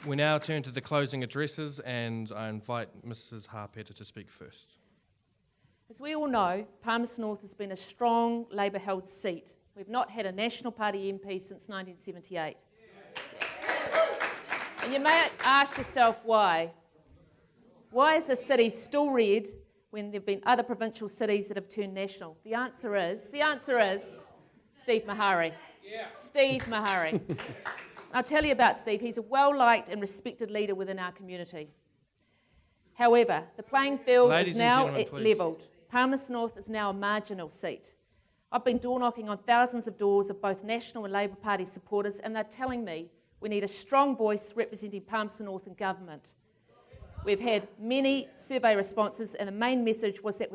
We now turn to the closing addresses, and I invite Mrs. Harpeta to speak first. As we all know, Palmerston North has been a strong Labour-held seat. We've not had a National Party MP since 1978. And you may ask yourself why. Why is the city still red when there have been other provincial cities that have turned national? The answer is Steve Mahari. Steve Mahari. I'll tell you about Steve. He's a well-liked and respected leader within our community. However, the playing field is now levelled. Palmerston North is now a marginal seat. I've been door-knocking on thousands of doors of both National and Labour Party supporters, and they're telling me we need a strong voice representing Palmerston North in government. We've had many survey responses, and the main message was that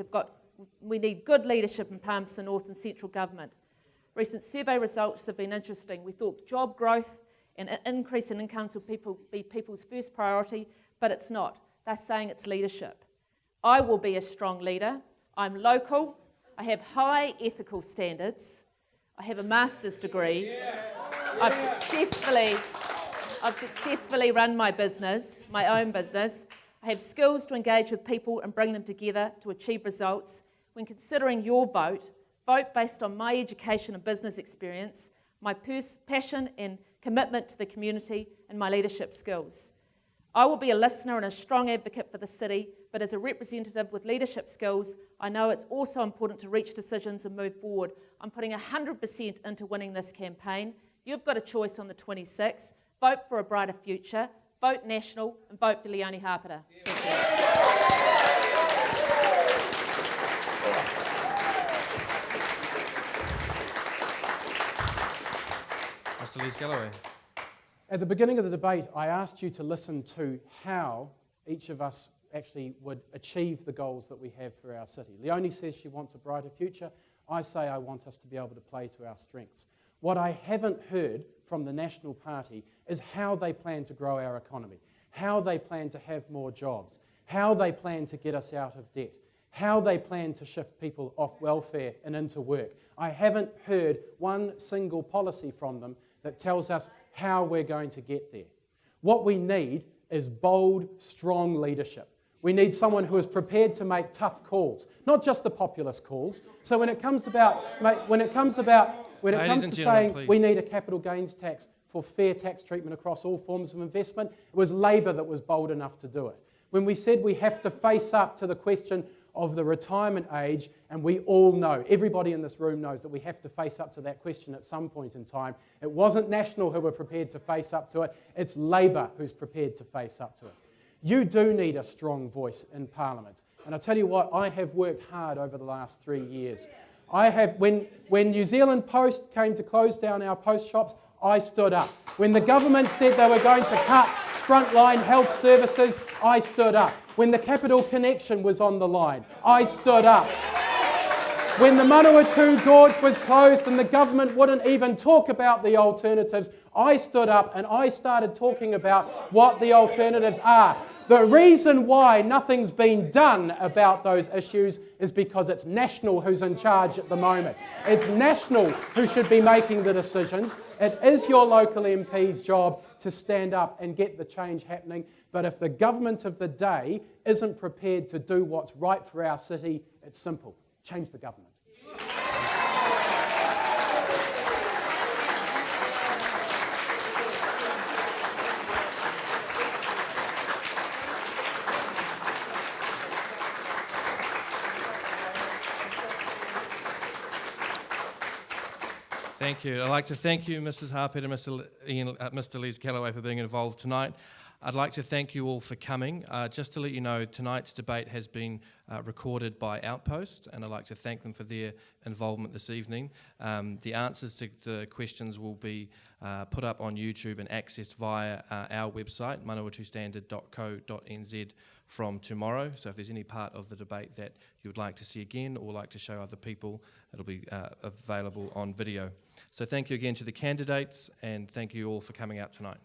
we need good leadership in Palmerston North and central government. Recent survey results have been interesting. We thought job growth and an increase in incomes would be people's first priority, but it's not. They're saying it's leadership. I will be a strong leader. I'm local. I have high ethical standards. I have a master's degree. I've successfully run my business, my own business. I have skills to engage with people and bring them together to achieve results. When considering your vote based on my education and business experience, my passion and commitment to the community, and my leadership skills. I will be a listener and a strong advocate for the city, but as a representative with leadership skills, I know it's also important to reach decisions and move forward. I'm putting 100% into winning this campaign. You've got a choice on the 26th. Vote for a brighter future, vote National, and vote for Leonie Harpeta. Mr. Lees-Galloway. At the beginning of the debate, I asked you to listen to how each of us actually would achieve the goals that we have for our city. Leonie says she wants a brighter future. I say I want us to be able to play to our strengths. What I haven't heard from the National Party is how they plan to grow our economy, how they plan to have more jobs, how they plan to get us out of debt, how they plan to shift people off welfare and into work. I haven't heard one single policy from them that tells us how we're going to get there. What we need is bold, strong leadership. We need someone who is prepared to make tough calls, not just the populist calls. So when it comes to saying we need a capital gains tax for fair tax treatment across all forms of investment, it was Labor that was bold enough to do it. When we said we have to face up to the question of the retirement age, and we all know, everybody in this room knows that we have to face up to that question at some point in time. It wasn't National who were prepared to face up to it, it's Labor who's prepared to face up to it. You do need a strong voice in Parliament. And I tell you what, I have worked hard over the last 3 years. When New Zealand Post came to close down our post shops, I stood up. When the government said they were going to cut frontline health services, I stood up. When the Capital Connection was on the line, I stood up. When the Manawatu Gorge was closed and the government wouldn't even talk about the alternatives, I stood up and I started talking about what the alternatives are. The reason why nothing's been done about those issues is because it's National who's in charge at the moment. It's National who should be making the decisions. It is your local MP's job to stand up and get the change happening. But if the government of the day isn't prepared to do what's right for our city, it's simple. Change the government. Thank you. I'd like to thank you, Mrs. Harpeta and Mr. Lees-Galloway, for being involved tonight. I'd like to thank you all for coming. Just to let you know, tonight's debate has been recorded by Outpost, and I'd like to thank them for their involvement this evening. The answers to the questions will be put up on YouTube and accessed via our website, manawatustandard.co.nz, from tomorrow. So if there's any part of the debate that you would like to see again or like to show other people, it'll be available on video. So thank you again to the candidates, and thank you all for coming out tonight.